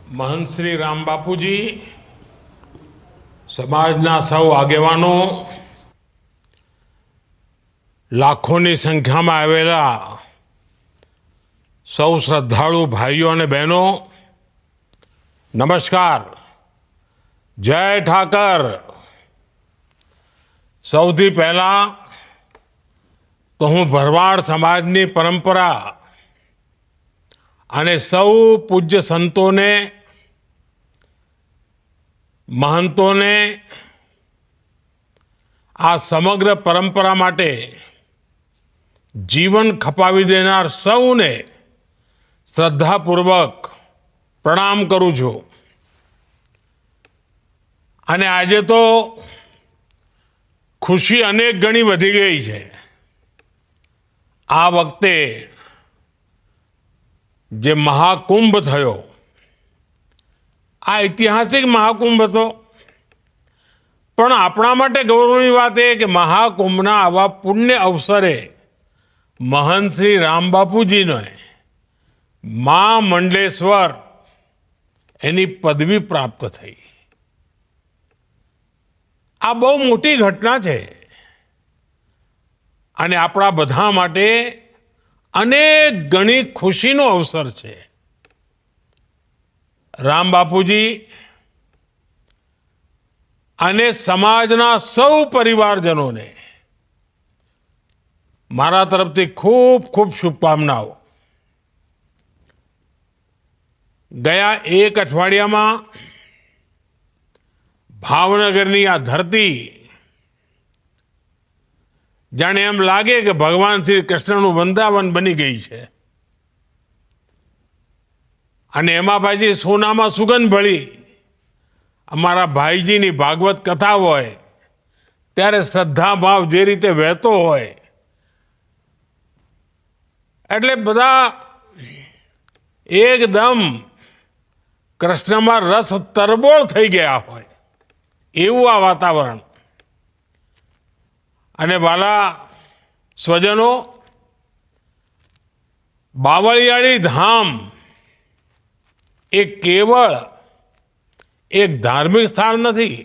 महंत श्री राम बापूजी, समाजना सौ आगेवानो, लाखों संख्या में आवेला सौ श्रद्धालु भाईओ और बहनों, नमस्कार। जय ठाकर। सौथी पहला तो हूँ भरवाड़ समाजनी परंपरा अने सौ पूज्य संतों ने, महंतों ने आ समग्र परंपरा माटे जीवन खपावी देनार सौने श्रद्धापूर्वक प्रणाम करूं छूं। अने आजे तो खुशी अनेक गणी वधी गई है। आ वखते जे महाकुंभ थयो, आ ऐतिहासिक महाकुंभ हतो, पण आपणा माटे गौरवनी वात ए के महाकुंभना आवा पुण्य अवसरे महंत श्री राम बापूजी ने मां मंडलेश्वर एनी पदवी प्राप्त थई। आ बहु मोटी घटना है अने आपणा बधा माटे अनेक गणी खुशीनो अवसर है। राम बापूजी अने समाजना सौ परिवारजनों ने मारा तरफथी खूब खूब शुभकामनाओं। गया एक अठवाडिया में भावनगरनी आ धरती जाने एम लागे कि भगवान श्री कृष्णनु वृंदावन बनी गई है। अने एमां पाછી सोनामां सुगंध भળી अमारा भाईजीनी भागवत कथा होय त्यारे श्रद्धा भाव जे रीते वहेतो होय एटले बधा एकदम कृष्णमां रस तरबोळ थई गया होय एवुं आ वातावरण। अने वाला स्वजनों, बावळियाळी धाम एक केवल एक धार्मिक स्थान नहीं।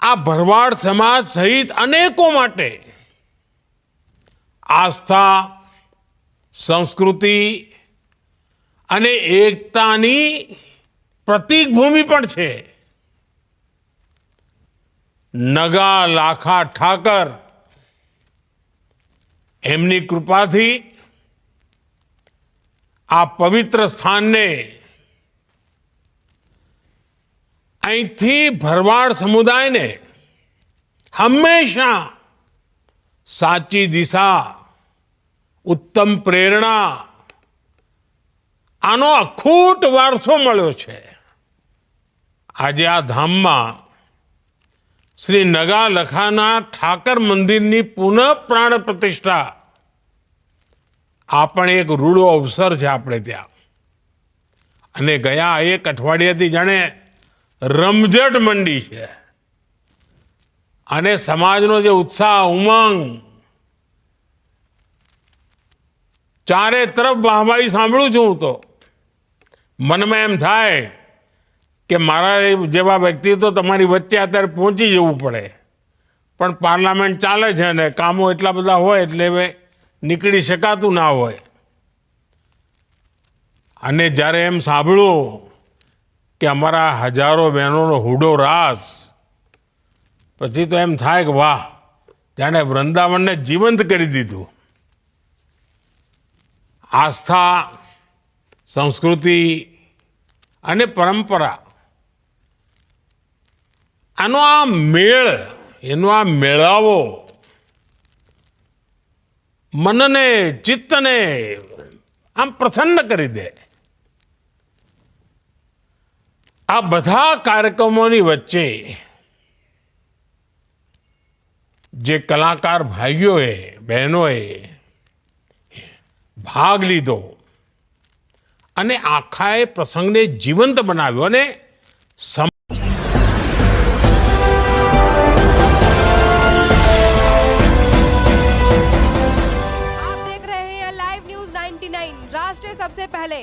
आ भरवाड़ समाज सहित अनेकों माटे आस्था, संस्कृति अने एकतानी प्रतीक भूमि पण छे। नगा लाखा ठाकर एमनी कृपा थी आ पवित्र स्थान ने अहींथी भरवाड़ समुदाय ने हमेशा साची दिशा, उत्तम प्रेरणा आनो अखूट वारसो मळ्यो छे। आज आ धाम में श्री नगा लखाना ठाकर मंदिर की पुनः प्राण प्रतिष्ठा आपण एक रूड़ो अवसर है। आपणे त्या अने गया एक अठवाडियाथी जाने रमझट मंडी है अने समाजनो जे उत्साह, उमंग चारे तरफ वाहवाही सांभळुं छुं तो मन में एम थाय कि मारा जेवा व्यक्ति तो तमारी वच्चे अत्यारे पहोंची जवुं पड़े, पण पार्लामेंट चाले छे ने कामो एटला बधा होय एटले निकળી शकातुं ना होय। अने ज्यारे एम सांभळ्युं कि अमारा हजारों बहनों हुडो रास, पछी तो एम थाय कि वाह, जाणे वृंदावन ने जीवंत करी दीधुं। आस्था, संस्कृति अने परंपरा आनो आ मेळ, एनो आ मेळावो मन ने, चित्त ने आम प्रसन्न करी दे। आ बधा कार्यक्रमोनी वच्चे जे कलाकार भाईओए, बहनोए भाग लीधो अने आखाए प्रसंगने जीवंत बनाव्यो अने राष्ट्र सबसे पहले।